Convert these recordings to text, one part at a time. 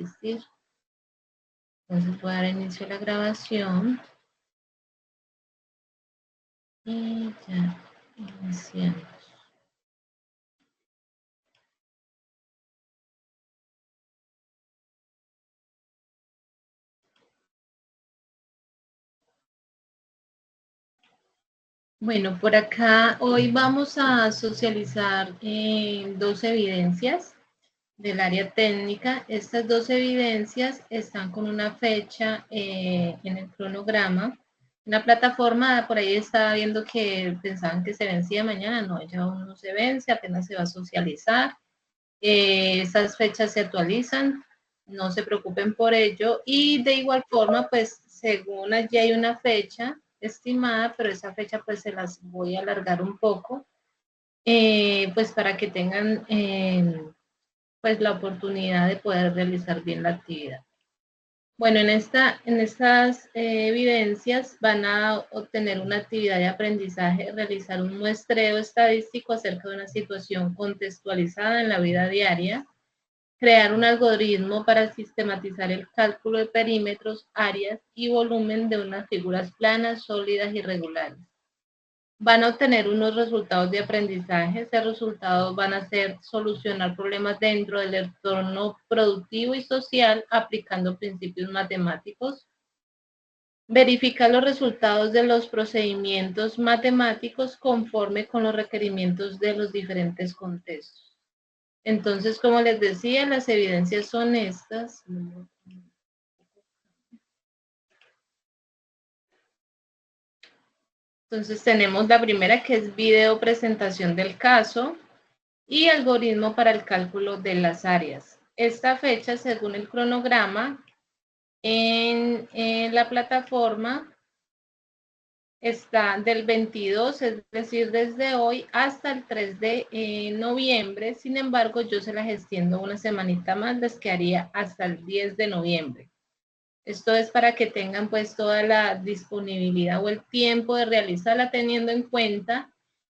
asistir. Entonces voy a dar inicio a la grabación. Y ya, iniciamos. Bueno, por acá hoy vamos a socializar dos evidencias del área técnica. Estas dos evidencias están con una fecha en el cronograma. En la plataforma, por ahí estaba viendo que pensaban que se vencía mañana. No, ya aún no se vence, apenas se va a socializar. Esas fechas se actualizan, no se preocupen por ello. Y de igual forma, pues según allí hay una fecha estimada, pero esa fecha pues se las voy a alargar un poco, pues para que tengan pues la oportunidad de poder realizar bien la actividad. Bueno, en estas evidencias van a obtener una actividad de aprendizaje, realizar un muestreo estadístico acerca de una situación contextualizada en la vida diaria, crear un algoritmo para sistematizar el cálculo de perímetros, áreas y volumen de unas figuras planas, sólidas y regulares. Van a obtener unos resultados de aprendizaje. Esos resultados van a ser solucionar problemas dentro del entorno productivo y social aplicando principios matemáticos, verificar los resultados de los procedimientos matemáticos conforme con los requerimientos de los diferentes contextos. Entonces, como les decía, las evidencias son estas. Entonces, tenemos la primera, que es video presentación del caso y algoritmo para el cálculo de las áreas. Esta fecha, según el cronograma, en la plataforma está del 22, es decir, desde hoy hasta el 3 de noviembre. Sin embargo, yo se las extiendo una semanita más, les quedaría hasta el 10 de noviembre. Esto es para que tengan pues toda la disponibilidad o el tiempo de realizarla, teniendo en cuenta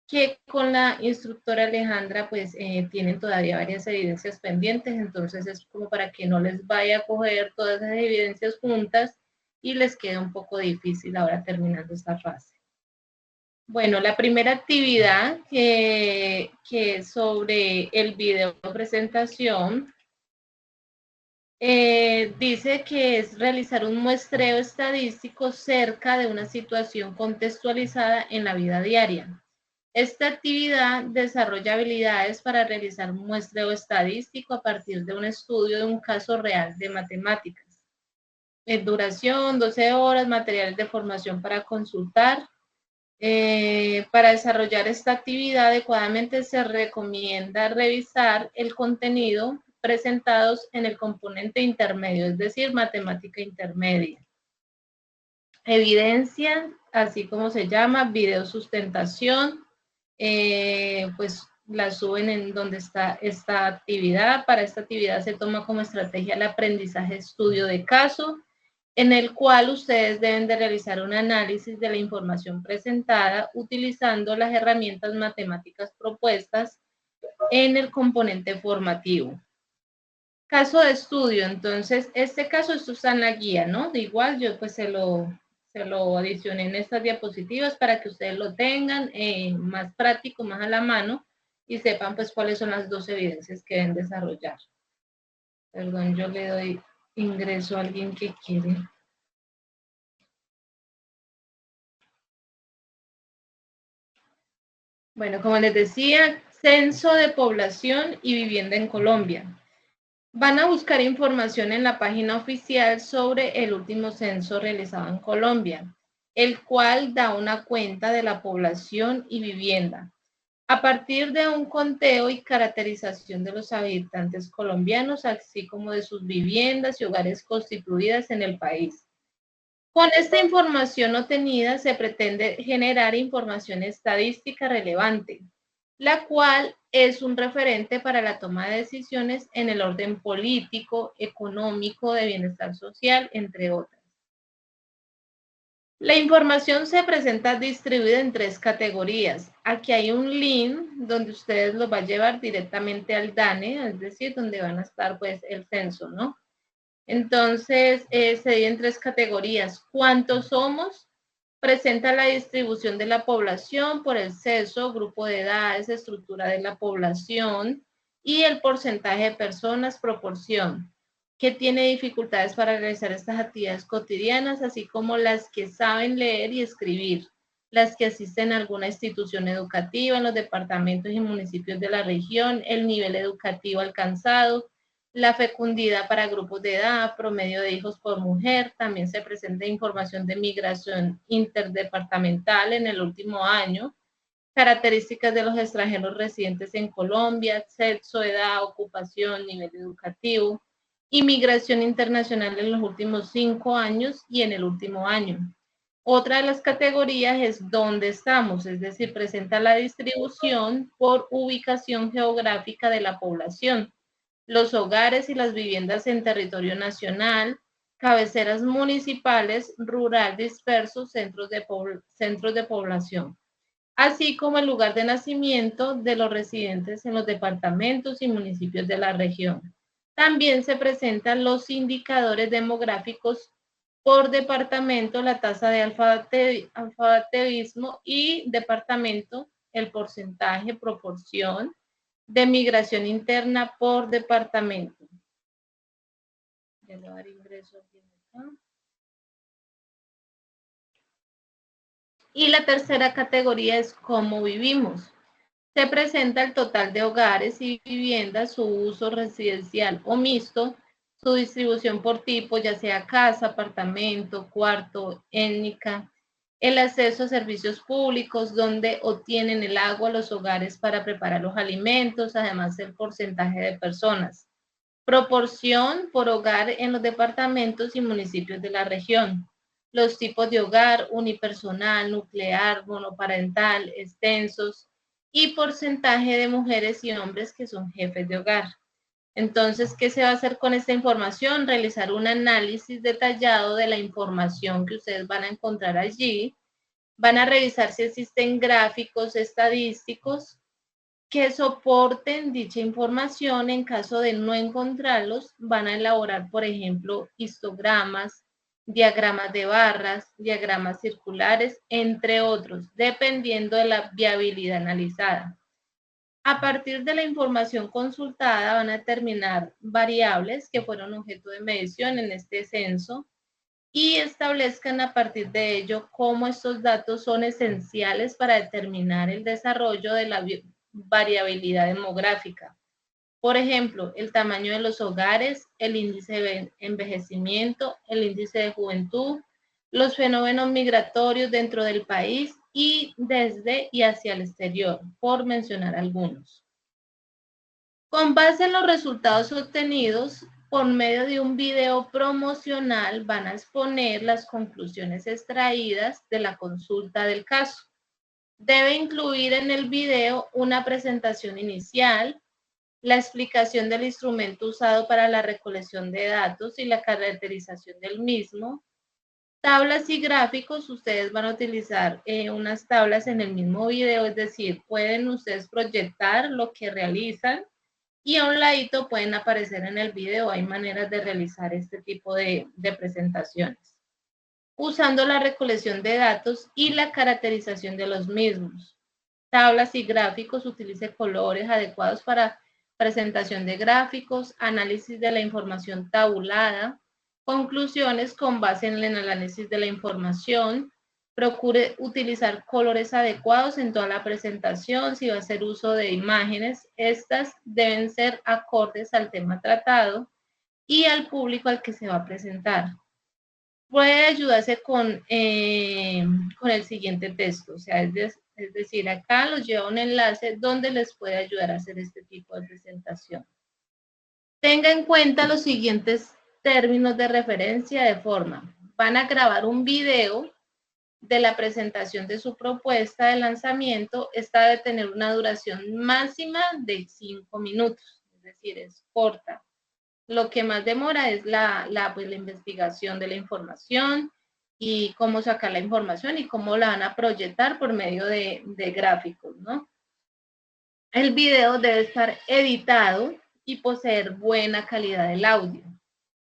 que con la instructora Alejandra pues tienen todavía varias evidencias pendientes. Entonces es como para que no les vaya a coger todas esas evidencias juntas y les quede un poco difícil ahora terminando esta fase. Bueno, la primera actividad que es sobre el video presentación, dice que es realizar un muestreo estadístico cerca de una situación contextualizada en la vida diaria. Esta actividad desarrolla habilidades para realizar un muestreo estadístico a partir de un estudio de un caso real de matemáticas. En duración, 12 horas, materiales de formación para consultar. Para desarrollar esta actividad adecuadamente se recomienda revisar el contenido presentados en el componente intermedio, es decir, matemática intermedia. Evidencia, así como se llama, video sustentación, pues la suben en donde está esta actividad. Para esta actividad se toma como estrategia el aprendizaje estudio de caso, en el cual ustedes deben de realizar un análisis de la información presentada utilizando las herramientas matemáticas propuestas en el componente formativo. Caso de estudio, entonces, este caso, esto está en la guía, ¿no? De igual, yo pues se lo adicioné en estas diapositivas para que ustedes lo tengan más práctico, más a la mano, y sepan pues cuáles son las dos evidencias que deben desarrollar. Perdón, yo le doy ingreso a alguien que quiere. Bueno, como les decía, censo de población y vivienda en Colombia. Van a buscar información en la página oficial sobre el último censo realizado en Colombia, el cual da una cuenta de la población y vivienda, a partir de un conteo y caracterización de los habitantes colombianos, así como de sus viviendas y hogares constituidas en el país. Con esta información obtenida se pretende generar información estadística relevante, la cual es un referente para la toma de decisiones en el orden político, económico, de bienestar social, entre otras. La información se presenta distribuida en 3 categorías. Aquí hay un link donde ustedes los va a llevar directamente al DANE, es decir, donde van a estar pues el censo, ¿no? Entonces, se divide en 3 categorías. ¿Cuántos somos? Presenta la distribución de la población por el sexo, grupo de edades, estructura de la población y el porcentaje de personas, proporción, que tiene dificultades para realizar estas actividades cotidianas, así como las que saben leer y escribir, las que asisten a alguna institución educativa en los departamentos y municipios de la región, el nivel educativo alcanzado, la fecundidad para grupos de edad, promedio de hijos por mujer, también se presenta información de migración interdepartamental en el último año, características de los extranjeros residentes en Colombia, sexo, edad, ocupación, nivel educativo, inmigración internacional en los últimos 5 años y en el último año. Otra de las categorías es dónde estamos, es decir, presenta la distribución por ubicación geográfica de la población, los hogares y las viviendas en territorio nacional, cabeceras municipales, rural dispersos, centros de población, así como el lugar de nacimiento de los residentes en los departamentos y municipios de la región. También se presentan los indicadores demográficos por departamento, la tasa de alfabetismo y departamento, el porcentaje, proporción de migración interna por departamento. Ya le voy a dar ingreso aquí acá. Y la tercera categoría es cómo vivimos. Se presenta el total de hogares y viviendas, su uso residencial o mixto, su distribución por tipo, ya sea casa, apartamento, cuarto, étnica, el acceso a servicios públicos, donde obtienen el agua los hogares para preparar los alimentos, además el porcentaje de personas. Proporción por hogar en los departamentos y municipios de la región. Los tipos de hogar, unipersonal, nuclear, monoparental, extensos y porcentaje de mujeres y hombres que son jefes de hogar. Entonces, ¿qué se va a hacer con esta información? Realizar un análisis detallado de la información que ustedes van a encontrar allí. Van a revisar si existen gráficos estadísticos que soporten dicha información. En caso de no encontrarlos, van a elaborar, por ejemplo, histogramas, diagramas de barras, diagramas circulares, entre otros, dependiendo de la viabilidad analizada. A partir de la información consultada van a determinar variables que fueron objeto de medición en este censo y establezcan a partir de ello cómo estos datos son esenciales para determinar el desarrollo de la variabilidad demográfica. Por ejemplo, el tamaño de los hogares, el índice de envejecimiento, el índice de juventud, los fenómenos migratorios dentro del país y desde y hacia el exterior, por mencionar algunos. Con base en los resultados obtenidos, por medio de un video promocional, van a exponer las conclusiones extraídas de la consulta del caso. Debe incluir en el video una presentación inicial, la explicación del instrumento usado para la recolección de datos y la caracterización del mismo, tablas y gráficos. Ustedes van a utilizar unas tablas en el mismo video, es decir, pueden ustedes proyectar lo que realizan y a un ladito pueden aparecer en el video. Hay maneras de realizar este tipo de presentaciones, usando la recolección de datos y la caracterización de los mismos. Tablas y gráficos, utilice colores adecuados para presentación de gráficos, análisis de la información tabulada, conclusiones con base en el análisis de la información. Procure utilizar colores adecuados en toda la presentación. Si va a hacer uso de imágenes, estas deben ser acordes al tema tratado y al público al que se va a presentar. Puede ayudarse con el siguiente texto, o sea, es decir, acá los lleva un enlace donde les puede ayudar a hacer este tipo de presentación. Tenga en cuenta los siguientes términos de referencia de forma. Van a grabar un video de la presentación de su propuesta de lanzamiento. Esta debe tener una duración máxima de 5 minutos, es decir, es corta. Lo que más demora es pues, la investigación de la información y cómo sacar la información y cómo la van a proyectar por medio de gráficos, ¿no? El video debe estar editado y poseer buena calidad del audio.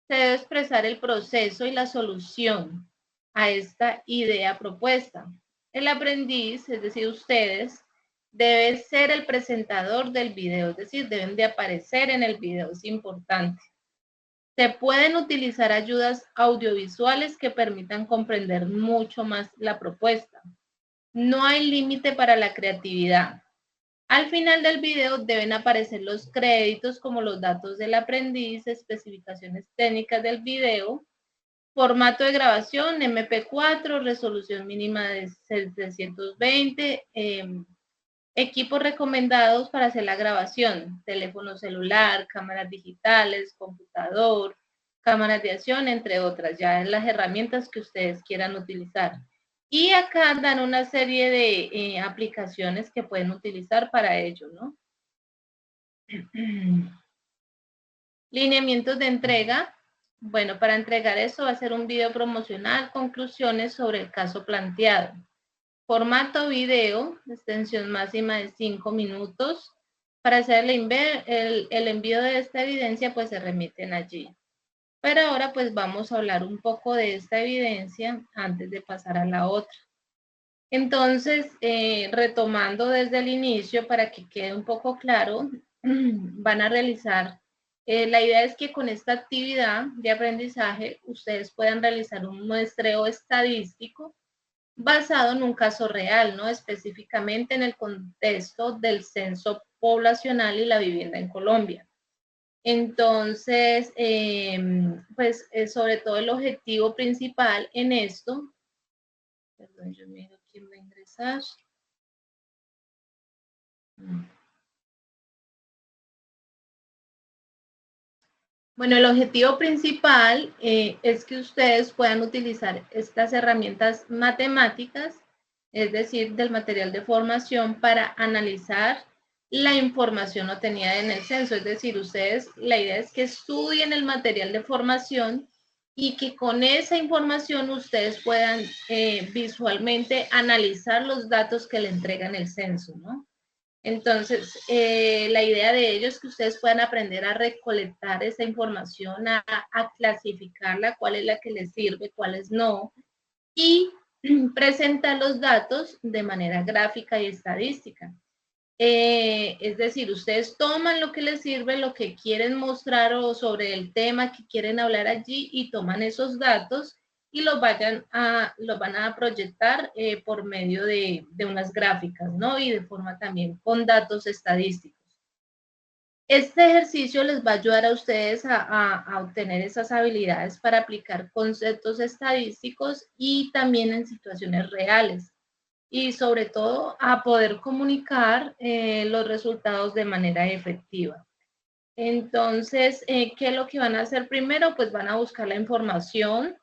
se debe expresar el proceso y la solución a esta idea propuesta. El aprendiz, es decir, ustedes, debe ser el presentador del video, es decir, deben de aparecer en el video, es importante. Se pueden utilizar ayudas audiovisuales que permitan comprender mucho más la propuesta. No hay límite para la creatividad. Al final del video deben aparecer los créditos como los datos del aprendiz, especificaciones técnicas del video, formato de grabación MP4, resolución mínima de 720, equipos recomendados para hacer la grabación, teléfono celular, cámaras digitales, computador, cámaras de acción, entre otras, ya en las herramientas que ustedes quieran utilizar. Y acá dan una serie de aplicaciones que pueden utilizar para ello, ¿no? Lineamientos de entrega. Bueno, para entregar eso va a ser un video promocional, conclusiones sobre el caso planteado. Formato video, extensión máxima de 5 minutos. Para hacer el envío de esta evidencia, pues se remiten allí. Pero ahora pues vamos a hablar un poco de esta evidencia antes de pasar a la otra. Entonces, retomando desde el inicio para que quede un poco claro, van a realizar, la idea es que con esta actividad de aprendizaje ustedes puedan realizar un muestreo estadístico basado en un caso real, ¿no? Específicamente en el contexto del censo poblacional y la vivienda en Colombia. Entonces, pues sobre todo el objetivo principal en esto, perdón, yo miro quién va a ingresar. Bueno, el objetivo principal es que ustedes puedan utilizar estas herramientas matemáticas, es decir, del material de formación para analizar la información obtenida en el censo. Es decir, ustedes, la idea es que estudien el material de formación y que con esa información ustedes puedan visualmente analizar los datos que le entregan el censo, ¿no? Entonces, la idea de ello es que ustedes puedan aprender a recolectar esa información, a clasificarla, cuál es la que les sirve, cuáles no, y presentar los datos de manera gráfica y estadística. Es decir, ustedes toman lo que les sirve, lo que quieren mostrar o sobre el tema que quieren hablar allí y toman esos datos y los van a proyectar por medio de unas gráficas, ¿no? Y de forma también con datos estadísticos. Este ejercicio les va a ayudar a ustedes a obtener esas habilidades para aplicar conceptos estadísticos y también en situaciones reales. Y sobre todo a poder comunicar los resultados de manera efectiva. Entonces, ¿qué es lo que van a hacer primero? Pues van a buscar la información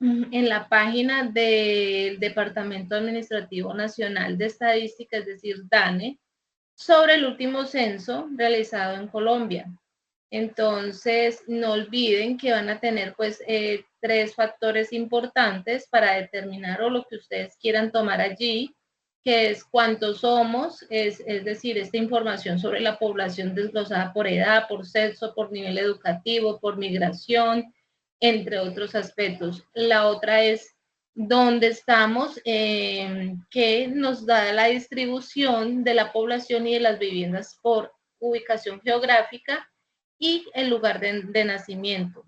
en la página del Departamento Administrativo Nacional de Estadística, es decir, DANE, sobre el último censo realizado en Colombia. Entonces, no olviden que van a tener pues 3 factores importantes para determinar o lo que ustedes quieran tomar allí, que es cuántos somos, es decir, esta información sobre la población desglosada por edad, por sexo, por nivel educativo, por migración, entre otros aspectos. La otra es dónde estamos, que nos da la distribución de la población y de las viviendas por ubicación geográfica y el lugar de nacimiento.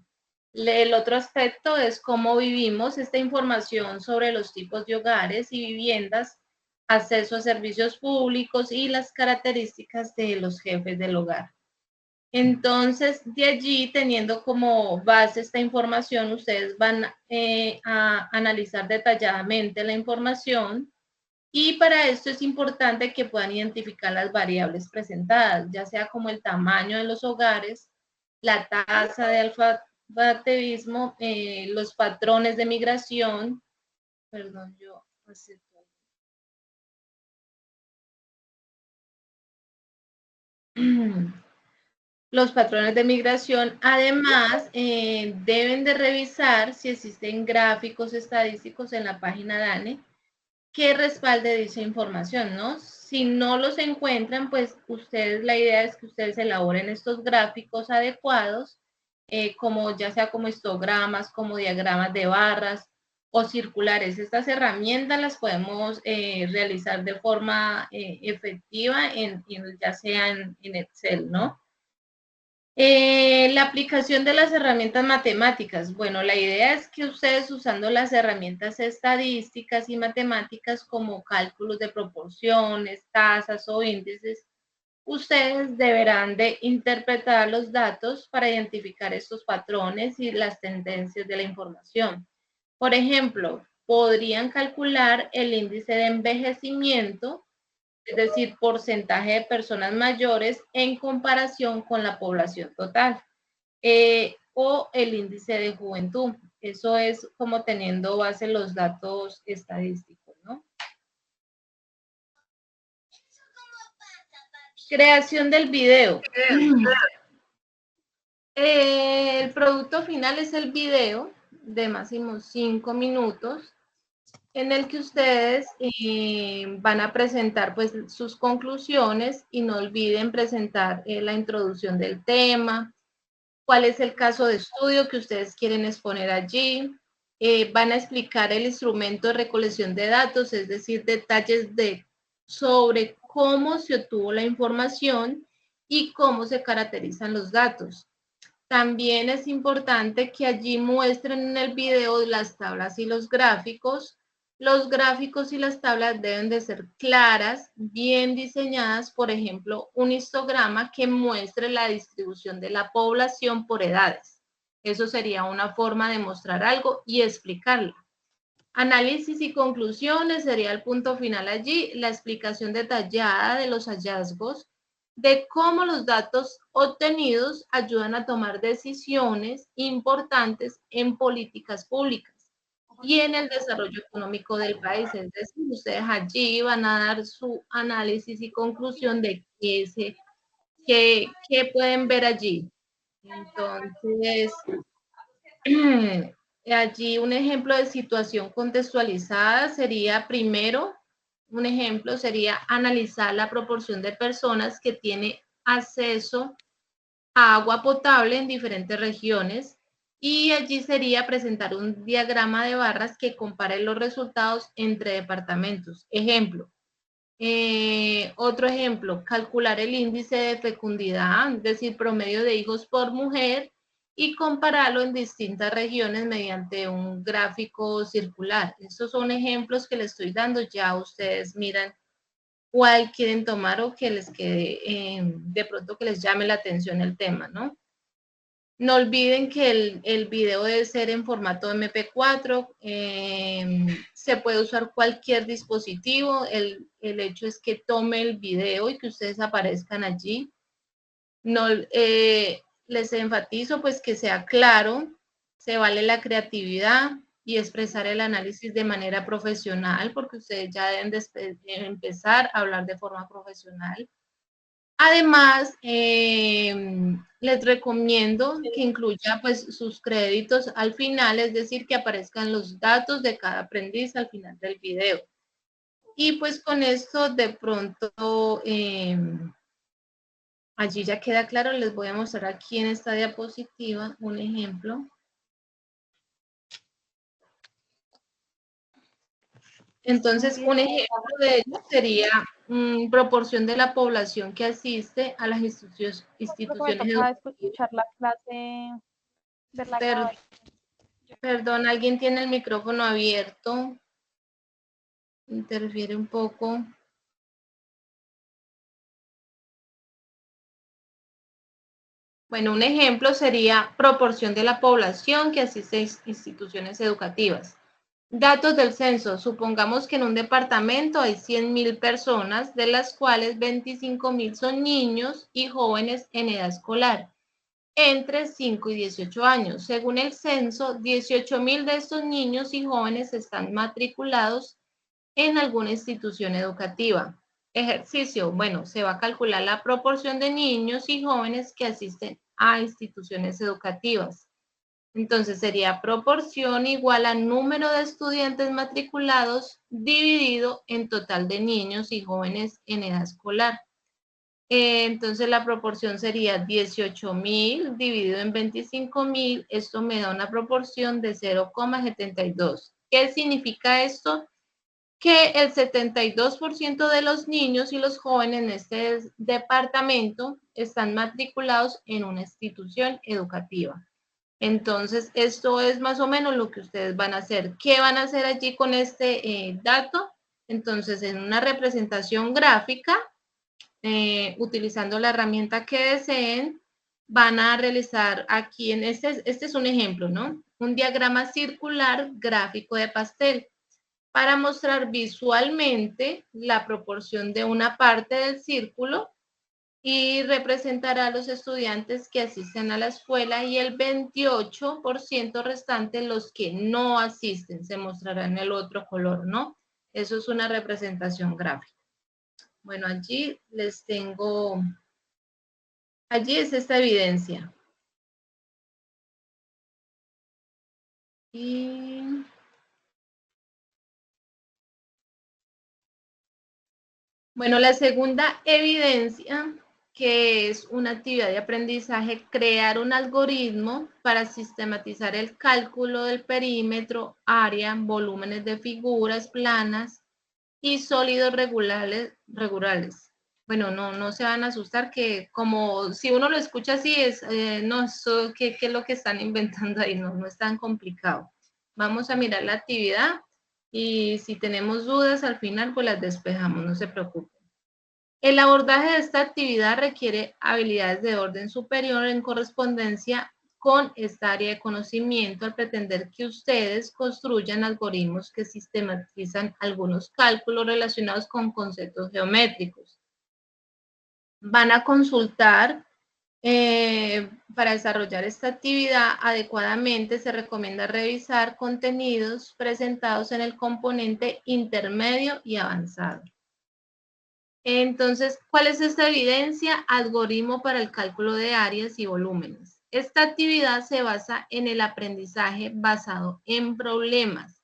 El otro aspecto es cómo vivimos, esta información sobre los tipos de hogares y viviendas, acceso a servicios públicos y las características de los jefes del hogar. Entonces, de allí, teniendo como base esta información, ustedes van a analizar detalladamente la información y para esto es importante que puedan identificar las variables presentadas, ya sea como el tamaño de los hogares, la tasa de alfabetismo, los patrones de migración, perdón, yo acepto. Los patrones de migración. Además, deben de revisar si existen gráficos estadísticos en la página DANE que respalde dicha información, ¿no? Si no los encuentran, pues ustedes, la idea es que ustedes elaboren estos gráficos adecuados como ya sea como histogramas, como diagramas de barras o circulares. Estas herramientas las podemos realizar de forma efectiva ya sea en Excel, ¿no? La aplicación de las herramientas matemáticas. Bueno, la idea es que ustedes usando las herramientas estadísticas y matemáticas como cálculos de proporciones, tasas o índices, ustedes deberán de interpretar los datos para identificar estos patrones y las tendencias de la información. Por ejemplo, podrían calcular el índice de envejecimiento, es decir, porcentaje de personas mayores en comparación con la población total, o el índice de juventud. Eso es como teniendo base los datos estadísticos, ¿no? Creación del video. El producto final es el video de máximo 5 minutos en el que ustedes van a presentar pues sus conclusiones y no olviden presentar la introducción del tema, cuál es el caso de estudio que ustedes quieren exponer allí, van a explicar el instrumento de recolección de datos, es decir, detalles sobre cómo se obtuvo la información y cómo se caracterizan los datos. También es importante que allí muestren en el video las tablas y los gráficos. Los gráficos y las tablas deben de ser claras, bien diseñadas, por ejemplo, un histograma que muestre la distribución de la población por edades. Eso sería una forma de mostrar algo y explicarla. Análisis y conclusiones sería el punto final allí, la explicación detallada de los hallazgos, de cómo los datos obtenidos ayudan a tomar decisiones importantes en políticas públicas y en el desarrollo económico del país. Es decir, ustedes allí van a dar su análisis y conclusión de qué pueden ver allí. Entonces, allí un ejemplo de situación contextualizada sería, primero, un ejemplo sería analizar la proporción de personas que tiene acceso a agua potable en diferentes regiones y allí sería presentar un diagrama de barras que compare los resultados entre departamentos. Ejemplo, otro ejemplo, calcular el índice de fecundidad, es decir, promedio de hijos por mujer, y compararlo en distintas regiones mediante un gráfico circular. Estos son ejemplos que les estoy dando, ya ustedes miran cuál quieren tomar o que les quede, de pronto que les llame la atención el tema, ¿no? No olviden que el video debe ser en formato MP4, se puede usar cualquier dispositivo, el hecho es que tome el video y que ustedes aparezcan allí. No, les enfatizo pues que sea claro, se vale la creatividad y expresar el análisis de manera profesional, porque ustedes ya deben de empezar a hablar de forma profesional. Además, les recomiendo que incluya pues sus créditos al final, es decir, que aparezcan los datos de cada aprendiz al final del video. Y pues con esto de pronto, allí ya queda claro, les voy a mostrar aquí en esta diapositiva un ejemplo. Entonces, un ejemplo de ello sería proporción de la población que asiste a las instituciones educativas. Escuchar la clase, ver la grabación. Perdón, ¿alguien tiene el micrófono abierto? Interfiere un poco. Bueno, un ejemplo sería proporción de la población que asiste a instituciones educativas. Datos del censo. Supongamos que en un departamento hay 100.000 personas, de las cuales 25.000 son niños y jóvenes en edad escolar, entre 5 y 18 años. Según el censo, 18.000 de estos niños y jóvenes están matriculados en alguna institución educativa. Ejercicio. Bueno, se va a calcular la proporción de niños y jóvenes que asisten a instituciones educativas. Entonces sería proporción igual a número de estudiantes matriculados dividido en total de niños y jóvenes en edad escolar. Entonces la proporción sería 18.000 dividido en 25.000. Esto me da una proporción de 0,72. ¿Qué significa esto? Que el 72% de los niños y los jóvenes en este departamento están matriculados en una institución educativa. Entonces, esto es más o menos lo que ustedes van a hacer. ¿Qué van a hacer allí con este dato? Entonces, en una representación gráfica, utilizando la herramienta que deseen, van a realizar aquí, este es un ejemplo, ¿no? Un diagrama circular gráfico de pastel para mostrar visualmente la proporción de una parte del círculo y representará a los estudiantes que asisten a la escuela y el 28% restante los que no asisten, se mostrará en el otro color, ¿no? Eso es una representación gráfica. Bueno, allí les tengo, allí es esta evidencia. Y bueno, la segunda evidencia, que es una actividad de aprendizaje, crear un algoritmo para sistematizar el cálculo del perímetro, área, volúmenes de figuras planas y sólidos regulares. Bueno, no se van a asustar que como si uno lo escucha así, no, ¿qué es lo que están inventando ahí? No es tan complicado. Vamos a mirar la actividad y si tenemos dudas al final, pues las despejamos, no se preocupen. El abordaje de esta actividad requiere habilidades de orden superior en correspondencia con esta área de conocimiento al pretender que ustedes construyan algoritmos que sistematizan algunos cálculos relacionados con conceptos geométricos. Van a consultar para desarrollar esta actividad adecuadamente. Se recomienda revisar contenidos presentados en el componente intermedio y avanzado. Entonces, ¿cuál es esta evidencia? Algoritmo para el cálculo de áreas y volúmenes. Esta actividad se basa en el aprendizaje basado en problemas.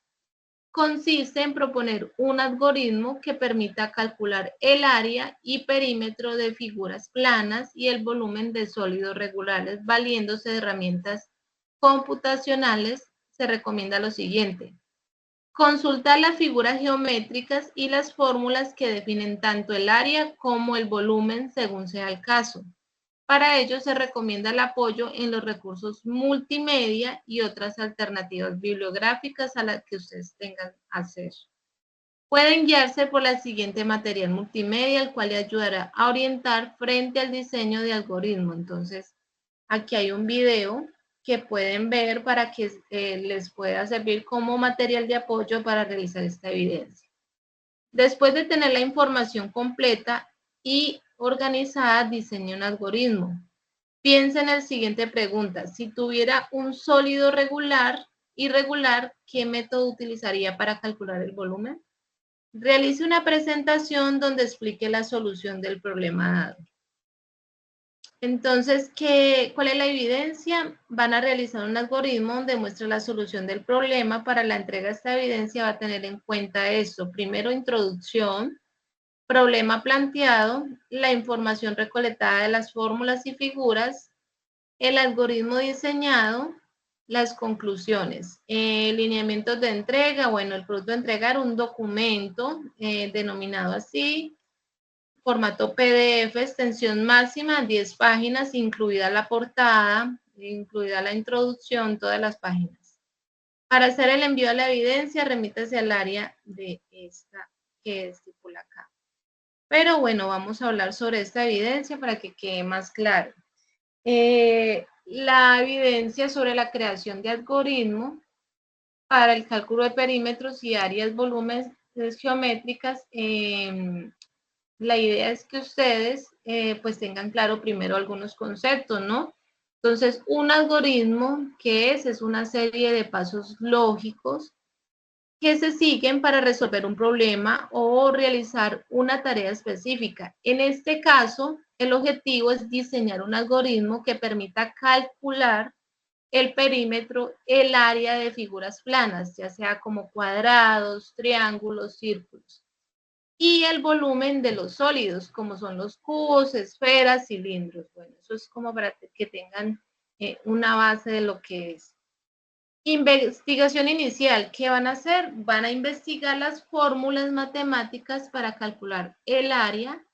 Consiste en proponer un algoritmo que permita calcular el área y perímetro de figuras planas y el volumen de sólidos regulares valiéndose de herramientas computacionales. Se recomienda lo siguiente: consultar las figuras geométricas y las fórmulas que definen tanto el área como el volumen según sea el caso. Para ello se recomienda el apoyo en los recursos multimedia y otras alternativas bibliográficas a las que ustedes tengan acceso. Pueden guiarse por el siguiente material multimedia, el cual le ayudará a orientar frente al diseño de algoritmo. Entonces, aquí hay un video que pueden ver para que les pueda servir como material de apoyo para realizar esta evidencia. Después de tener la información completa y organizada, diseñe un algoritmo. Piensa en la siguiente pregunta: si tuviera un sólido irregular, ¿qué método utilizaría para calcular el volumen? Realice una presentación donde explique la solución del problema dado. Entonces, ¿cuál es la evidencia? Van a realizar un algoritmo donde muestre la solución del problema. Para la entrega de esta evidencia va a tener en cuenta esto. Primero, introducción, problema planteado, la información recolectada de las fórmulas y figuras, el algoritmo diseñado, las conclusiones. Lineamientos de entrega, bueno, el producto de entregar un documento denominado así, formato PDF, extensión máxima, 10 páginas, incluida la portada, incluida la introducción, todas las páginas. Para hacer el envío de la evidencia, remítase al área de esta que estipula acá. Pero bueno, vamos a hablar sobre esta evidencia para que quede más claro. La evidencia sobre la creación de algoritmo para el cálculo de perímetros y áreas, volúmenes geométricas. La idea es que ustedes pues tengan claro primero algunos conceptos, ¿no? Entonces, un algoritmo, ¿qué es? Es una serie de pasos lógicos que se siguen para resolver un problema o realizar una tarea específica. En este caso, el objetivo es diseñar un algoritmo que permita calcular el perímetro, el área de figuras planas, ya sea como cuadrados, triángulos, círculos. y el volumen de los sólidos, como son los cubos, esferas, cilindros. Bueno, eso es como para que tengan una base de lo que es. Investigación inicial, ¿qué van a hacer? Van a investigar las fórmulas matemáticas para calcular el área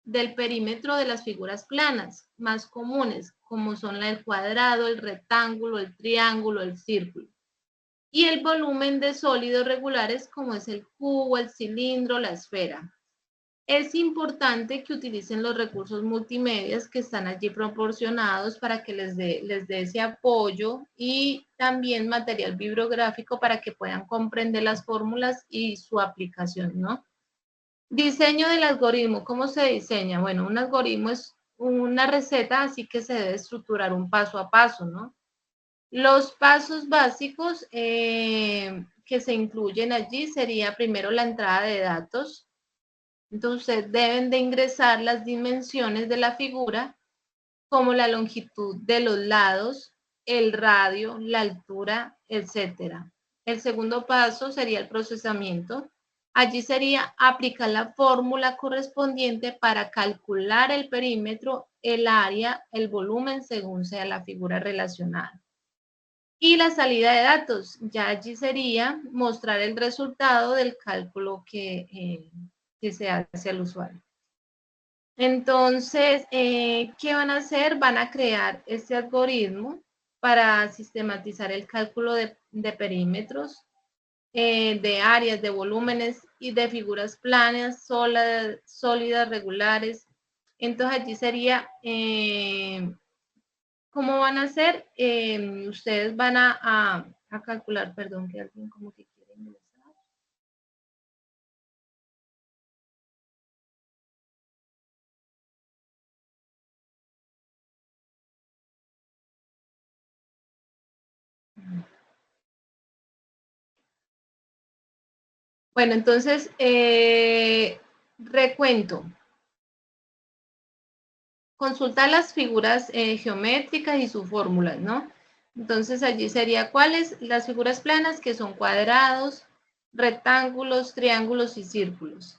del perímetro de las figuras planas más comunes, como son el cuadrado, el rectángulo, el triángulo, el círculo. Y el volumen de sólidos regulares, como es el cubo, el cilindro, la esfera. Es importante que utilicen los recursos multimedias que están allí proporcionados para que les dé ese apoyo, y también material bibliográfico para que puedan comprender las fórmulas y su aplicación, ¿no? Diseño del algoritmo. ¿Cómo se diseña? Bueno, un algoritmo es una receta, así que se debe estructurar un paso a paso, ¿no? Los pasos básicos que se incluyen allí sería primero la entrada de datos. Entonces deben de ingresar las dimensiones de la figura, como la longitud de los lados, el radio, la altura, etc. El segundo paso sería el procesamiento. Allí sería aplicar la fórmula correspondiente para calcular el perímetro, el área, el volumen según sea la figura relacionada. Y la salida de datos, ya allí sería mostrar el resultado del cálculo que se hace al usuario. Entonces, ¿qué van a hacer? Van a crear este algoritmo para sistematizar el cálculo de perímetros, de áreas, de volúmenes y de figuras planas, sólidas, regulares. Entonces, allí sería, ¿cómo van a hacer? Ustedes van a calcular, perdón, que alguien como que quiere ingresar. Bueno, entonces, recuento. Consultar las figuras geométricas y sus fórmulas, ¿no? Entonces allí sería cuáles las figuras planas, que son cuadrados, rectángulos, triángulos y círculos.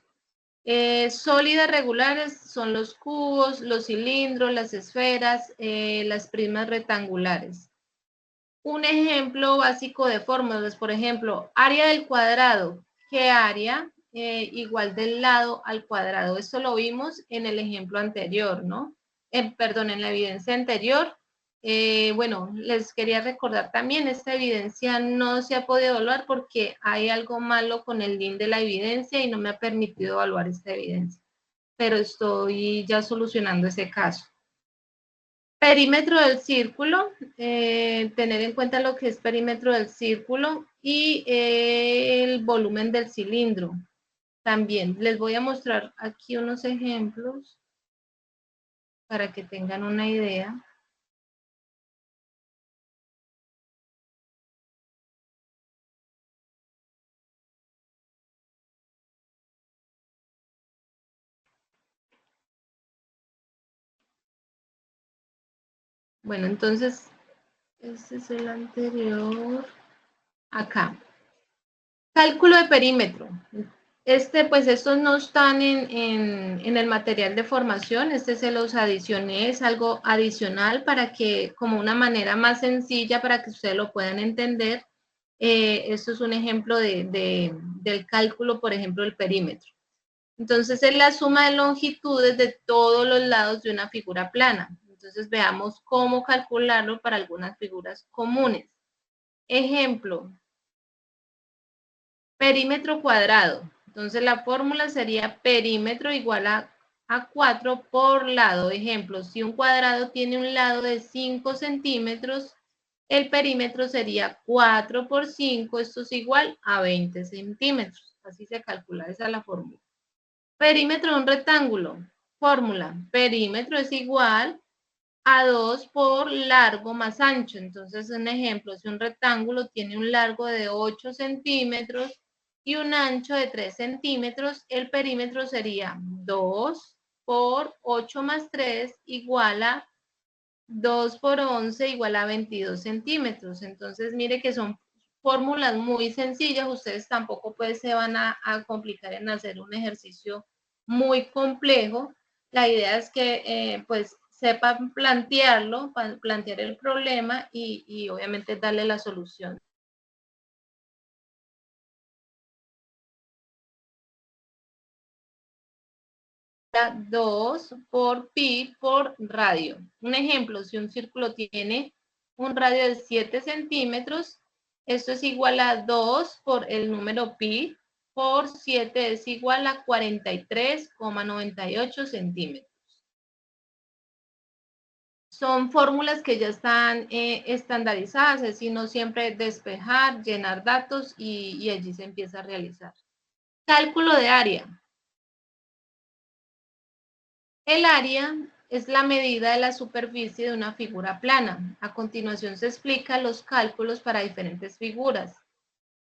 Sólidas regulares son los cubos, los cilindros, las esferas, las prismas rectangulares. Un ejemplo básico de fórmulas, por ejemplo, área del cuadrado. ¿Qué área? Igual del lado al cuadrado. Esto lo vimos en el ejemplo anterior, ¿no? Perdón, en la evidencia anterior. Bueno, les quería recordar también, esta evidencia no se ha podido evaluar porque hay algo malo con el link de la evidencia y no me ha permitido evaluar esta evidencia. Pero estoy ya solucionando ese caso. Perímetro del círculo, tener en cuenta lo que es perímetro del círculo y el volumen del cilindro. También les voy a mostrar aquí unos ejemplos para que tengan una idea. Bueno, entonces, este es el anterior. Acá. Cálculo de perímetro. Pues estos no están en el material de formación, se los adicioné, es algo adicional para que, como una manera más sencilla para que ustedes lo puedan entender. Esto es un ejemplo del cálculo, por ejemplo, del perímetro. Entonces, es la suma de longitudes de todos los lados de una figura plana. Entonces, veamos cómo calcularlo para algunas figuras comunes. Ejemplo, perímetro cuadrado. Entonces la fórmula sería perímetro igual a 4 por lado. Ejemplo, si un cuadrado tiene un lado de 5 centímetros, el perímetro sería 4 por 5, esto es igual a 20 centímetros. Así se calcula, esa es la fórmula. Perímetro de un rectángulo. Fórmula, perímetro es igual a 2 por largo más ancho. Entonces, un ejemplo, si un rectángulo tiene un largo de 8 centímetros y un ancho de 3 centímetros, el perímetro sería 2 por 8 más 3 igual a 2 por 11 igual a 22 centímetros. Entonces, mire que son fórmulas muy sencillas, ustedes tampoco pues se van a complicar en hacer un ejercicio muy complejo. La idea es que pues sepan plantearlo, plantear el problema y obviamente darle la solución. Dos por pi por radio. Un ejemplo, si un círculo tiene un radio de 7 centímetros, esto es igual a 2 por el número pi por 7 es igual a 43,98 centímetros. Son fórmulas que ya están estandarizadas, es decir, no siempre despejar, llenar datos y allí se empieza a realizar. Cálculo de área. El área es la medida de la superficie de una figura plana. A continuación se explican los cálculos para diferentes figuras.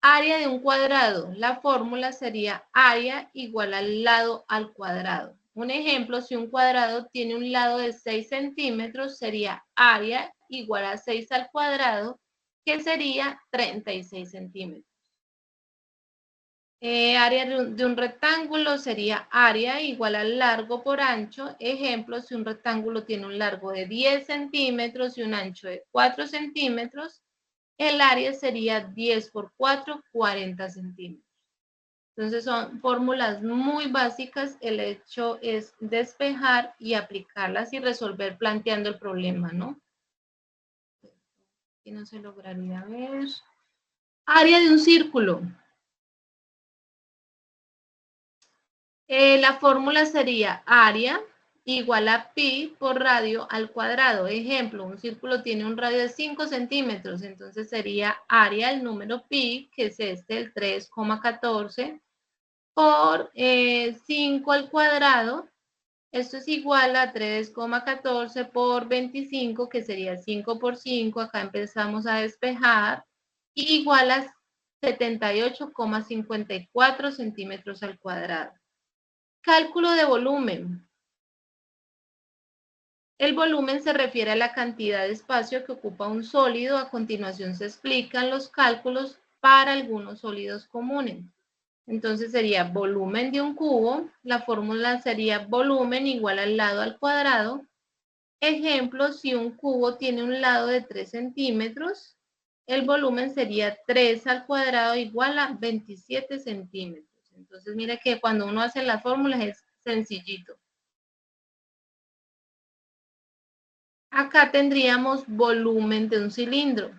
Área de un cuadrado. La fórmula sería área igual al lado al cuadrado. Un ejemplo, si un cuadrado tiene un lado de 6 centímetros, sería área igual a 6 al cuadrado, que sería 36 centímetros. Área de un rectángulo sería área igual al largo por ancho. Ejemplo, si un rectángulo tiene un largo de 10 centímetros y un ancho de 4 centímetros, el área sería 10 por 4, 40 centímetros. Entonces son fórmulas muy básicas. El hecho es despejar y aplicarlas y resolver planteando el problema, ¿no? Aquí no se lograría ver. Área de un círculo. La fórmula sería área igual a pi por radio al cuadrado. Ejemplo, un círculo tiene un radio de 5 centímetros, entonces sería área, el número pi, que es este, el 3,14, por 5 al cuadrado. Esto es igual a 3,14 por 25, que sería 5 por 5. Acá empezamos a despejar. Igual a 78,54 centímetros al cuadrado. Cálculo de volumen. El volumen se refiere a la cantidad de espacio que ocupa un sólido. A continuación se explican los cálculos para algunos sólidos comunes. Entonces sería volumen de un cubo. La fórmula sería volumen igual al lado al cuadrado. Ejemplo, si un cubo tiene un lado de 3 centímetros, el volumen sería 3 al cuadrado igual a 27 centímetros. Entonces, mire que cuando uno hace las fórmulas es sencillito. Acá tendríamos volumen de un cilindro.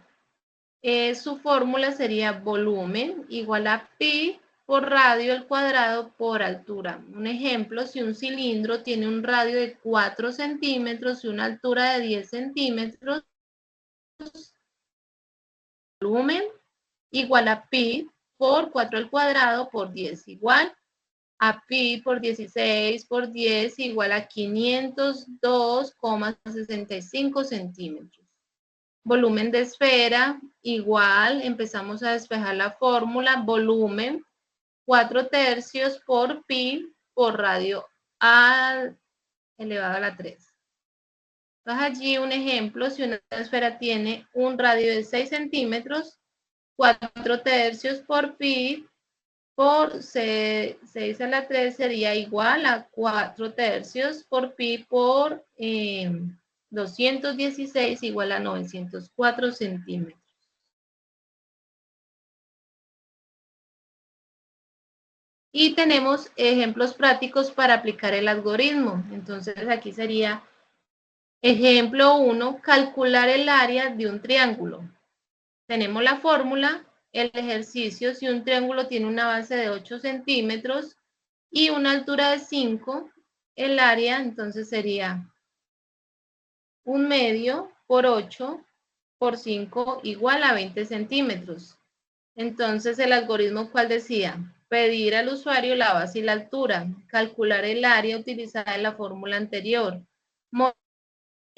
Su fórmula sería volumen igual a pi por radio al cuadrado por altura. Un ejemplo, si un cilindro tiene un radio de 4 centímetros y una altura de 10 centímetros, volumen igual a pi por 4 al cuadrado por 10 igual a pi por 16 por 10 igual a 502,65 centímetros. Volumen de esfera igual, empezamos a despejar la fórmula, volumen 4 tercios por pi por radio al elevado a la 3. Entonces allí un ejemplo, si una esfera tiene un radio de 6 centímetros, 4 tercios por pi por 6 a la 3 sería igual a 4 tercios por pi por 216 igual a 904 centímetros. Y tenemos ejemplos prácticos para aplicar el algoritmo. Entonces aquí sería ejemplo 1, calcular el área de un triángulo. Tenemos la fórmula, el ejercicio, si un triángulo tiene una base de 8 centímetros y una altura de 5, el área entonces sería 1/2 por 8 por 5 igual a 20 centímetros. Entonces el algoritmo, ¿cuál decía? Pedir al usuario la base y la altura, calcular el área utilizada en la fórmula anterior.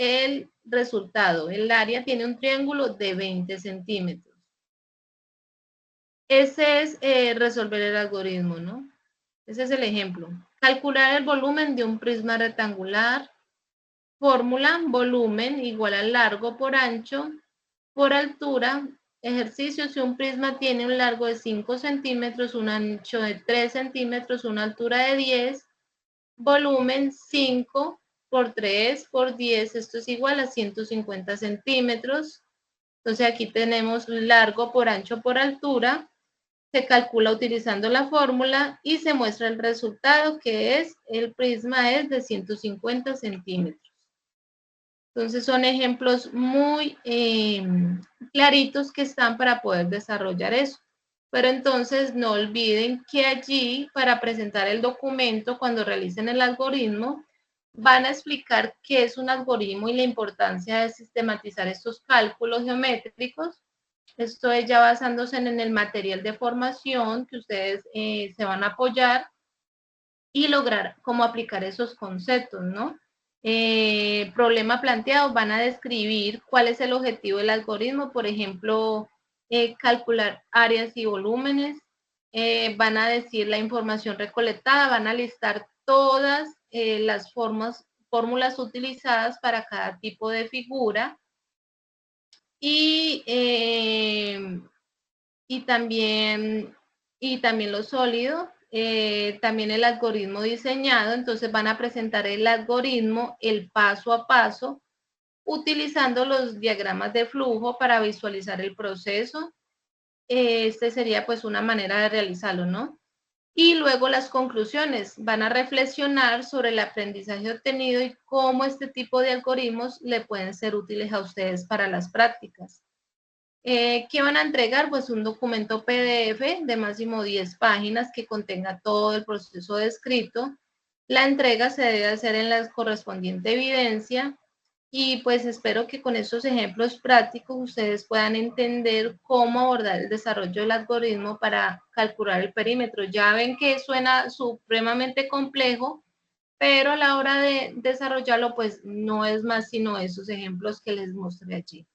El resultado, el área tiene un triángulo de 20 centímetros. Ese es resolver el algoritmo, ¿no? Ese es el ejemplo. Calcular el volumen de un prisma rectangular. Fórmula, volumen igual al largo por ancho por altura Ejercicio: si un prisma tiene un largo de 5 centímetros, un ancho de 3 centímetros, una altura de 10, volumen 5 por 3 por 10, esto es igual a 150 centímetros. Entonces aquí tenemos largo por ancho por altura, se calcula utilizando la fórmula y se muestra el resultado, que es, el prisma es de 150 centímetros. Entonces son ejemplos muy claritos que están para poder desarrollar eso. Pero entonces no olviden que allí, para presentar el documento, cuando realicen el algoritmo, van a explicar qué es un algoritmo y la importancia de sistematizar estos cálculos geométricos. Esto es ya basándose en el material de formación que ustedes se van a apoyar y lograr cómo aplicar esos conceptos, ¿no? Problema planteado, van a describir cuál es el objetivo del algoritmo, por ejemplo, calcular áreas y volúmenes, van a decir la información recolectada, van a listar todas las fórmulas utilizadas para cada tipo de figura y, y también, lo sólido, también el algoritmo diseñado. Entonces van a presentar el algoritmo, el paso a paso, utilizando los diagramas de flujo para visualizar el proceso. Este sería pues una manera de realizarlo, ¿no? Y luego las conclusiones, van a reflexionar sobre el aprendizaje obtenido y cómo este tipo de algoritmos le pueden ser útiles a ustedes para las prácticas. ¿Qué van a entregar? Pues un documento PDF de máximo 10 páginas que contenga todo el proceso descrito. La entrega se debe hacer en la correspondiente evidencia y pues espero que con estos ejemplos prácticos ustedes puedan entender cómo abordar el desarrollo del algoritmo para calcular el perímetro. Ya ven que suena supremamente complejo, pero a la hora de desarrollarlo pues no es más sino esos ejemplos que les mostré allí.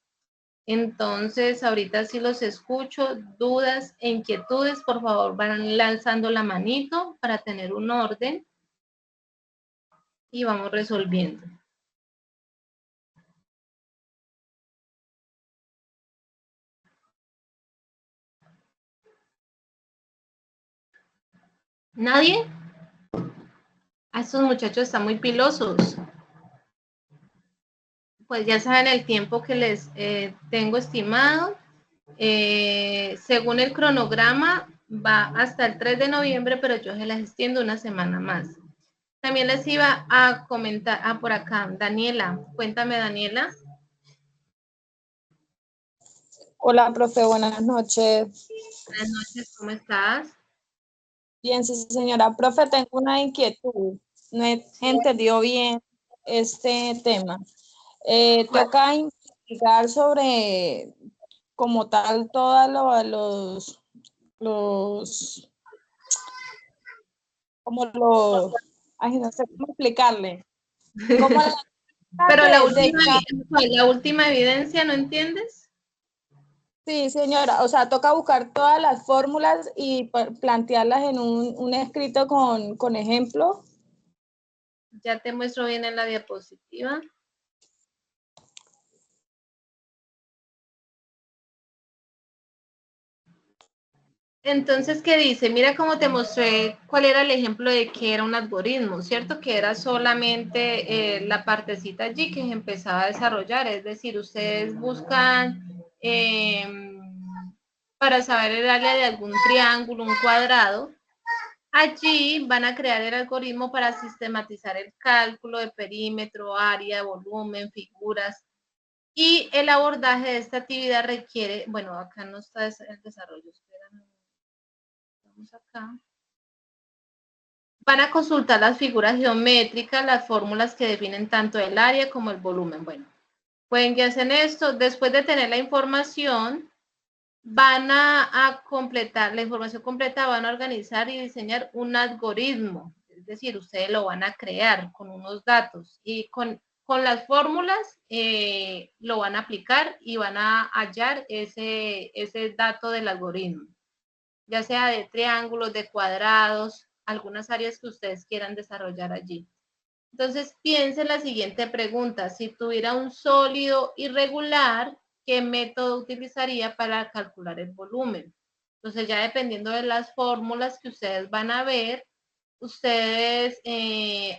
Entonces, ahorita sí los escucho. Dudas e inquietudes, por favor, van lanzando la manito para tener un orden y vamos resolviendo. ¿Nadie? Estos muchachos están muy pilosos. Pues ya saben el tiempo que les tengo estimado. Según el cronograma, va hasta el 3 de noviembre, pero yo se las extiendo una semana más. También les iba a comentar, por acá, Daniela. Cuéntame, Daniela. Hola, profe, buenas noches. Buenas noches, ¿cómo estás? Bien, sí, señora. Profe, tengo una inquietud. No he entendido bien este tema. Toca investigar sobre, como tal, todos ay, no sé cómo explicarle. Como Pero la de última evidencia, ¿no entiendes? sí, señora. O sea, toca buscar todas las fórmulas y plantearlas en un escrito con ejemplos. Ya te muestro bien en la diapositiva. Entonces, ¿qué dice? Mira cómo te mostré cuál era el ejemplo de que era un algoritmo, ¿cierto? Que era solamente la partecita allí que se empezaba a desarrollar. Es decir, ustedes buscan para saber el área de algún triángulo, un cuadrado. Allí van a crear el algoritmo para sistematizar el cálculo de perímetro, área, volumen, figuras. Y el abordaje de esta actividad requiere, bueno, acá no está el desarrollo, espera, vamos acá. Van a consultar las figuras geométricas, las fórmulas que definen tanto el área como el volumen. Bueno, pueden que hacen esto. Después de tener la información, van a completar la información completa, van a organizar y diseñar un algoritmo. Es decir, ustedes lo van a crear con unos datos y con las fórmulas lo van a aplicar y van a hallar ese dato del algoritmo, ya sea de triángulos, de cuadrados, algunas áreas que ustedes quieran desarrollar allí. Entonces, piensen la siguiente pregunta. Si tuviera un sólido irregular, qué método utilizaría para calcular el volumen. Entonces, ya dependiendo de las fórmulas que ustedes van a ver, ustedes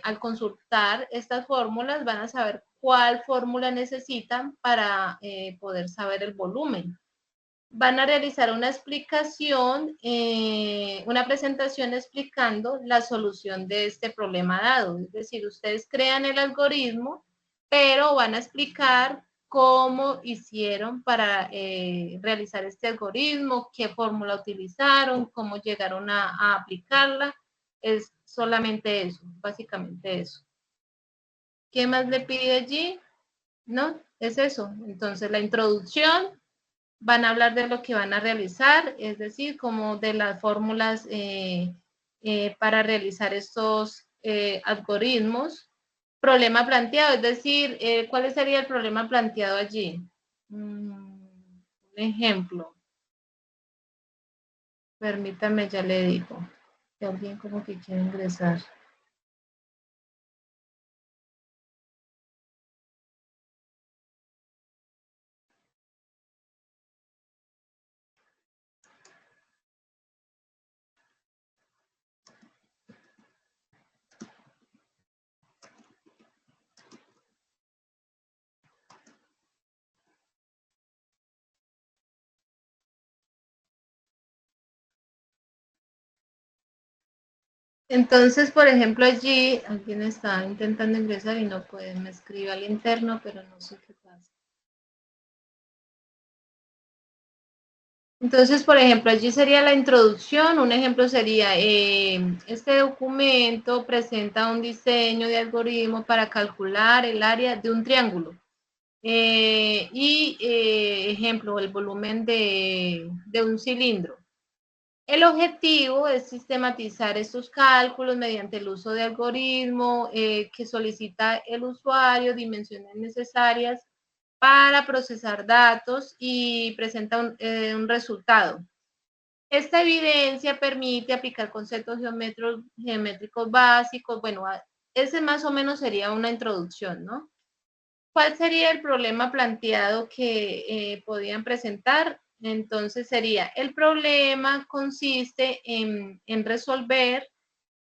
al consultar estas fórmulas van a saber cuál fórmula necesitan para poder saber el volumen. Van a realizar una explicación, una presentación explicando la solución de este problema dado. Es decir, ustedes crean el algoritmo, pero van a explicar cómo hicieron para realizar este algoritmo, qué fórmula utilizaron, cómo llegaron a aplicarla. Es solamente eso, básicamente eso. ¿Qué más le pide allí? ¿No? Es eso. Entonces, la introducción, van a hablar de lo que van a realizar, es decir, como de las fórmulas para realizar estos algoritmos. Problema planteado, es decir, ¿cuál sería el problema planteado allí? Un ejemplo. Permítame, ya le digo. Que alguien como que quiere ingresar. Entonces, por ejemplo, allí alguien está intentando ingresar y no puede, me escribe al interno, pero no sé qué pasa. Entonces, por ejemplo, allí sería la introducción. Un ejemplo sería, este documento presenta un diseño de algoritmo para calcular el área de un triángulo. Ejemplo, el volumen de un cilindro. El objetivo es sistematizar estos cálculos mediante el uso de algoritmo que solicita el usuario, dimensiones necesarias para procesar datos y presenta un resultado. Esta evidencia permite aplicar conceptos geométricos básicos. Bueno, ese más o menos sería una introducción, ¿no? ¿Cuál sería el problema planteado que podían presentar? Entonces sería, el problema consiste en resolver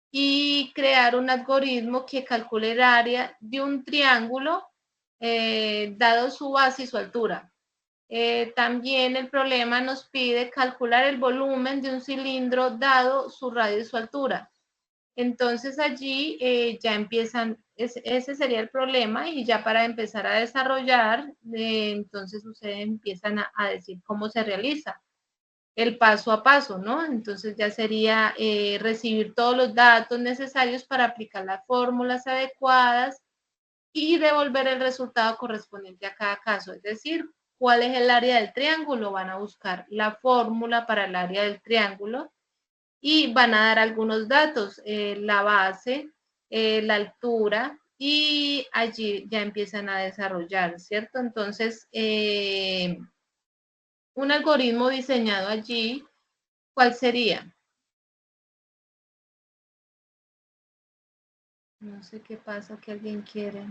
y crear un algoritmo que calcule el área de un triángulo dado su base y su altura. También el problema nos pide calcular el volumen de un cilindro dado su radio y su altura. Entonces allí ya empiezan, ese sería el problema y ya para empezar a desarrollar, entonces ustedes empiezan a decir cómo se realiza el paso a paso, ¿no? Entonces ya sería recibir todos los datos necesarios para aplicar las fórmulas adecuadas y devolver el resultado correspondiente a cada caso. Es decir, ¿cuál es el área del triángulo? Van a buscar la fórmula para el área del triángulo y van a dar algunos datos, la base, la altura, y allí ya empiezan a desarrollar, ¿cierto? Entonces, un algoritmo diseñado allí, ¿cuál sería? No sé qué pasa, que alguien quiere.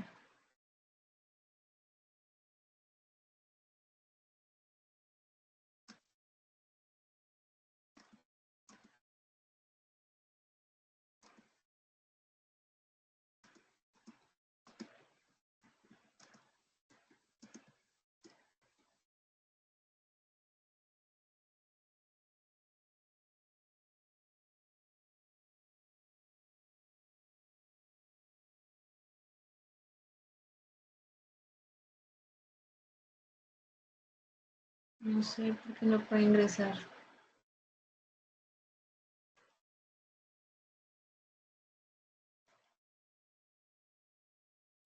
No sé por qué no puede ingresar.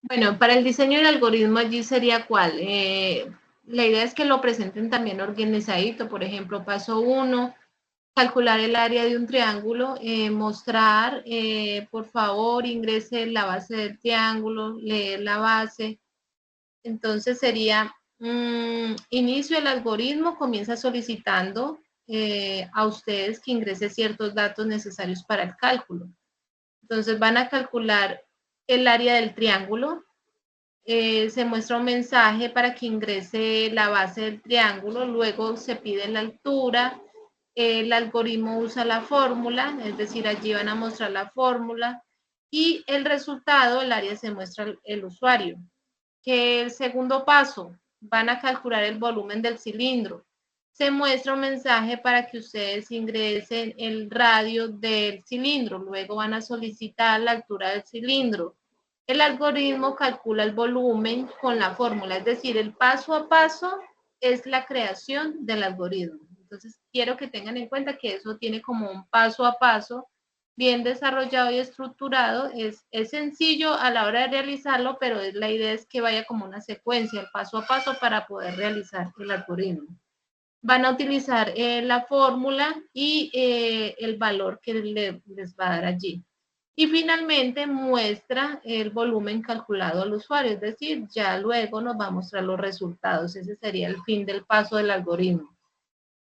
Bueno, para el diseño del algoritmo allí sería cuál. La idea es que lo presenten también organizadito. Por ejemplo, paso 1, calcular el área de un triángulo, mostrar, por favor, ingrese la base del triángulo, leer la base. Entonces sería, inicio el algoritmo, comienza solicitando a ustedes que ingrese ciertos datos necesarios para el cálculo. Entonces van a calcular el área del triángulo, se muestra un mensaje para que ingrese la base del triángulo, luego se pide la altura, el algoritmo usa la fórmula, es decir, allí van a mostrar la fórmula, y el resultado, el área se muestra el usuario. Que el segundo paso, van a calcular el volumen del cilindro. Se muestra un mensaje para que ustedes ingresen el radio del cilindro, luego van a solicitar la altura del cilindro. El algoritmo calcula el volumen con la fórmula, es decir, el paso a paso es la creación del algoritmo. Entonces, quiero que tengan en cuenta que eso tiene como un paso a paso bien desarrollado y estructurado. Es sencillo a la hora de realizarlo, pero la idea es que vaya como una secuencia, el paso a paso para poder realizar el algoritmo. Van a utilizar la fórmula y el valor que les va a dar allí. Y finalmente muestra el volumen calculado al usuario, es decir, ya luego nos va a mostrar los resultados. Ese sería el fin del paso del algoritmo.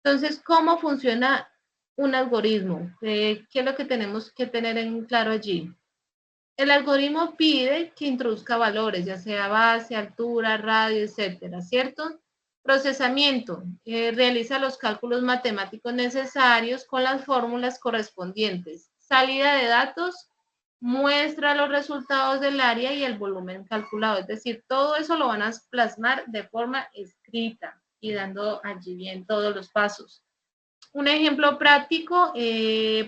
Entonces, ¿cómo funciona un algoritmo? ¿Qué es lo que tenemos que tener en claro allí? El algoritmo pide que introduzca valores, ya sea base, altura, radio, etcétera, ¿cierto? Procesamiento. Realiza los cálculos matemáticos necesarios con las fórmulas correspondientes. Salida de datos. Muestra los resultados del área y el volumen calculado. Es decir, todo eso lo van a plasmar de forma escrita y dando allí bien todos los pasos. Un ejemplo práctico,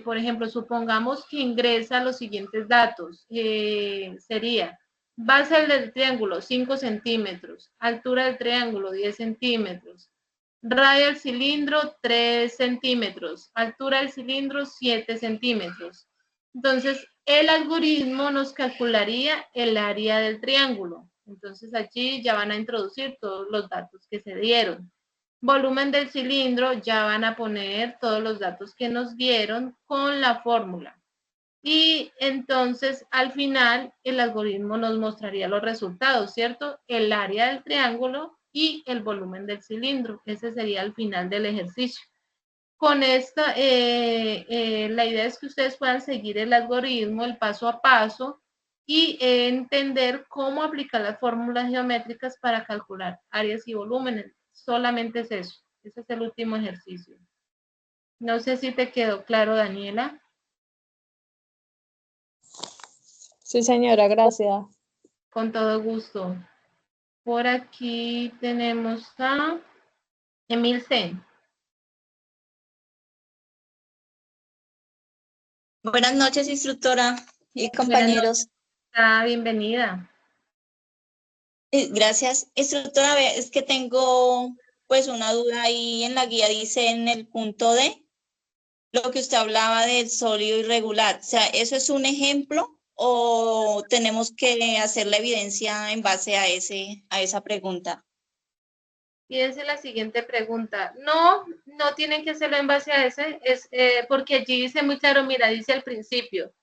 por ejemplo, supongamos que ingresa los siguientes datos. Sería base del triángulo 5 centímetros, altura del triángulo 10 centímetros, radio del cilindro 3 centímetros, altura del cilindro 7 centímetros. Entonces, el algoritmo nos calcularía el área del triángulo. Entonces, allí ya van a introducir todos los datos que se dieron. Volumen del cilindro, ya van a poner todos los datos que nos dieron con la fórmula. Y entonces al final el algoritmo nos mostraría los resultados, ¿cierto? El área del triángulo y el volumen del cilindro. Ese sería el final del ejercicio. Con esta, la idea es que ustedes puedan seguir el algoritmo, el paso a paso y entender cómo aplicar las fórmulas geométricas para calcular áreas y volúmenes. Solamente es eso. Ese es el último ejercicio. No sé si te quedó claro, Daniela. Sí, señora, gracias. Con todo gusto. Por aquí tenemos a Emilce. Buenas noches, instructora y Buenas compañeros. noches, bienvenida. Gracias. Instructora, es que tengo pues una duda ahí en la guía, dice en el punto D, lo que usted hablaba del sólido irregular. O sea, ¿eso es un ejemplo o tenemos que hacer la evidencia en base a esa pregunta? Fíjense la siguiente pregunta. No, no tienen que hacerlo en base a ese, es porque allí dice muy claro, mira, dice al principio,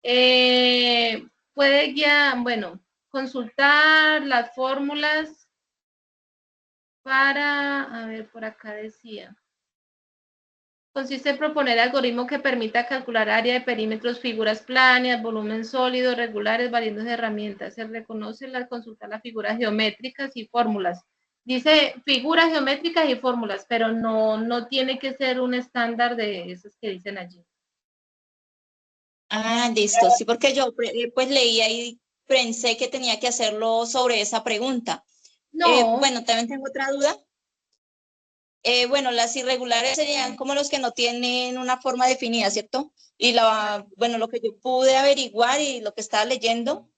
puede guiar, bueno, consultar las fórmulas para, a ver, por acá decía, consiste en proponer algoritmo que permita calcular área de perímetros, figuras planas, volumen sólido, regulares, variando herramientas. Se reconoce al consultar las figuras geométricas y fórmulas. Dice figuras geométricas y fórmulas, pero no tiene que ser un estándar de esos que dicen allí. Ah, listo. Sí, porque yo pues leía y pensé que tenía que hacerlo sobre esa pregunta. No, Bueno, también tengo otra duda. Bueno, las irregulares serían como los que no tienen una forma definida, ¿cierto? Y bueno, lo que yo pude averiguar y lo que estaba leyendo,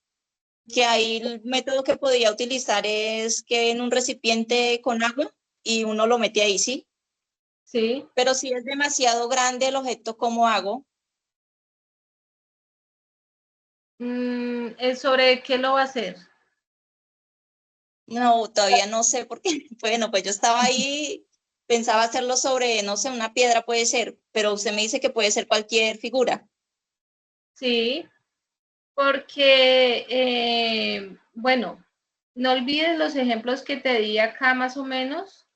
que ahí el método que podía utilizar es que en un recipiente con agua y uno lo mete ahí, ¿sí? sí. Pero si es demasiado grande el objeto, ¿cómo hago? ¿Sobre qué lo va a hacer? No, todavía no sé por qué. Bueno, pues yo estaba ahí, pensaba hacerlo sobre, no sé, una piedra puede ser, pero usted me dice que puede ser cualquier figura. Sí, porque, bueno, no olvides los ejemplos que te di acá más o menos,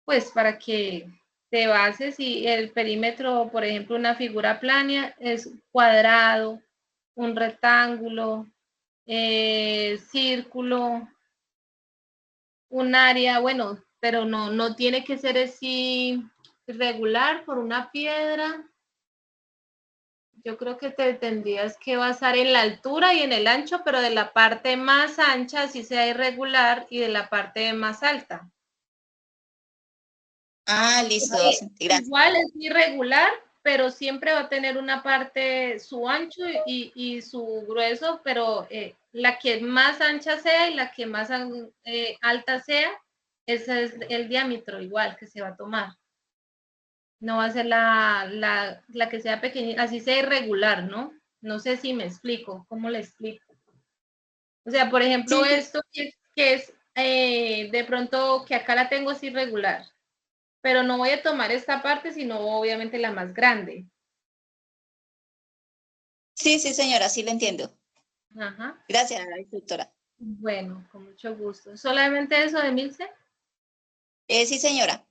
pues para que te bases y el perímetro, por ejemplo, una figura plana es cuadrado, un rectángulo, círculo, un área, bueno, pero no tiene que ser así irregular por una piedra. Yo creo que te tendrías que basar en la altura y en el ancho, pero de la parte más ancha, así sea irregular, y de la parte más alta. Ah, listo, docente, gracias. Igual es irregular, pero siempre va a tener una parte, su ancho y su grueso, pero la que más ancha sea y la que más alta sea, ese es el diámetro igual que se va a tomar. No va a ser la que sea pequeñita, así sea irregular, ¿no? No sé si me explico, ¿cómo le explico? O sea, por ejemplo, Sí, esto que es de pronto que acá la tengo así irregular, pero no voy a tomar esta parte, sino obviamente la más grande. sí, señora, sí le entiendo. Ajá. Gracias, instructora. Bueno, con mucho gusto. ¿Solamente eso, Emilce? Sí, señora.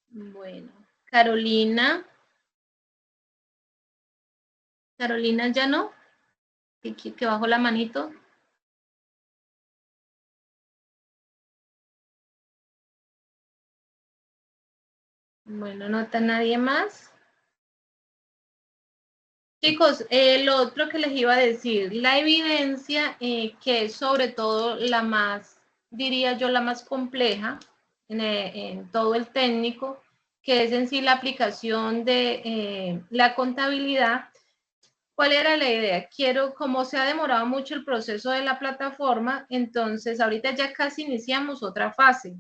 Bueno. Carolina. Carolina, ¿ya no? Que bajo la manito. Bueno, no está nadie más. Chicos, lo otro que les iba a decir, la evidencia que es sobre todo la más, diría yo, la más compleja en todo el técnico, que es en sí la aplicación de la contabilidad. ¿Cuál era la idea? Quiero, como se ha demorado mucho el proceso de la plataforma, entonces ahorita ya casi iniciamos otra fase.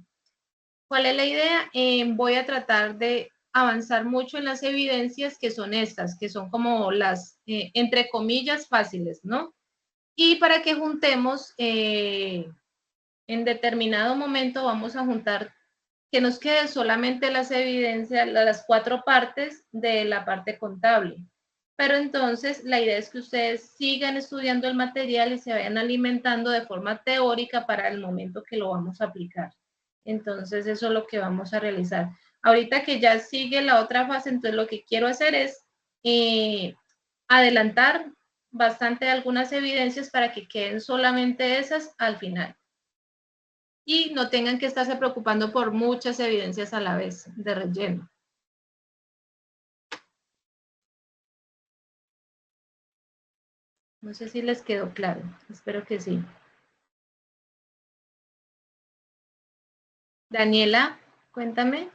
¿Cuál es la idea? Voy a tratar de avanzar mucho en las evidencias que son estas, que son como las, entre comillas, fáciles, ¿no? Y para que juntemos, en determinado momento vamos a juntar, que nos quede solamente las evidencias, las 4 partes de la parte contable. Pero entonces la idea es que ustedes sigan estudiando el material y se vayan alimentando de forma teórica para el momento que lo vamos a aplicar. Entonces eso es lo que vamos a realizar. Ahorita que ya sigue la otra fase, entonces lo que quiero hacer es adelantar bastante algunas evidencias para que queden solamente esas al final. Y no tengan que estarse preocupando por muchas evidencias a la vez de relleno. No sé si les quedó claro, espero que sí. Daniela, cuéntame.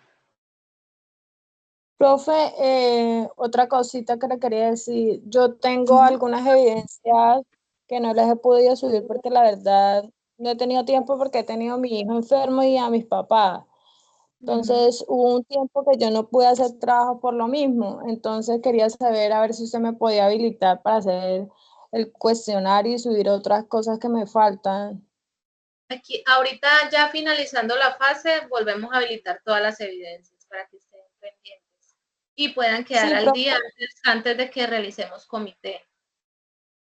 Profe, otra cosita que le quería decir, yo tengo algunas evidencias que no les he podido subir porque la verdad no he tenido tiempo porque he tenido a mi hijo enfermo y a mis papás. Entonces hubo un tiempo que yo no pude hacer trabajo por lo mismo. Entonces quería saber a ver si usted me podía habilitar para hacer el cuestionario y subir otras cosas que me faltan. Aquí, ahorita ya finalizando la fase, volvemos a habilitar todas las evidencias para que estén pendientes y puedan quedar Sí, al profe. día antes de que realicemos comité.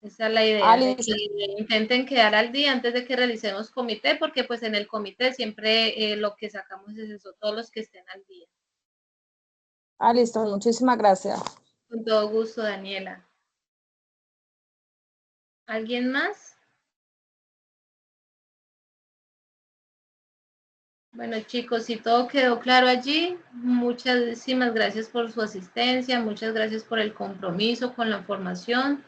Esa es la Ah, idea, de que listo. intenten quedar al día antes de que realicemos comité, porque pues en el comité siempre lo que sacamos es eso, todos los que estén al día. Ah, listo. Muchísimas gracias. Con todo gusto, Daniela. ¿Alguien más? Bueno, chicos, si todo quedó claro allí, muchísimas gracias por su asistencia, muchas gracias por el compromiso con la formación.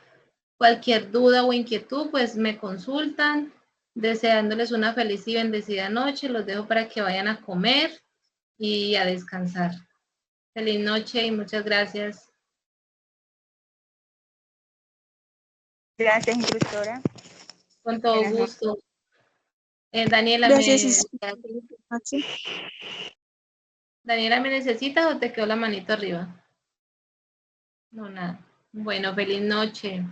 Cualquier duda o inquietud, pues me consultan. Deseándoles una feliz y bendecida noche. Los dejo para que vayan a comer y a descansar. Feliz noche y muchas gracias. Gracias, instructora. Con todo Buenas noches. gusto. Daniela, Gracias. Daniela, ¿me necesitas o te quedó la manito arriba? No, nada. Bueno, feliz noche.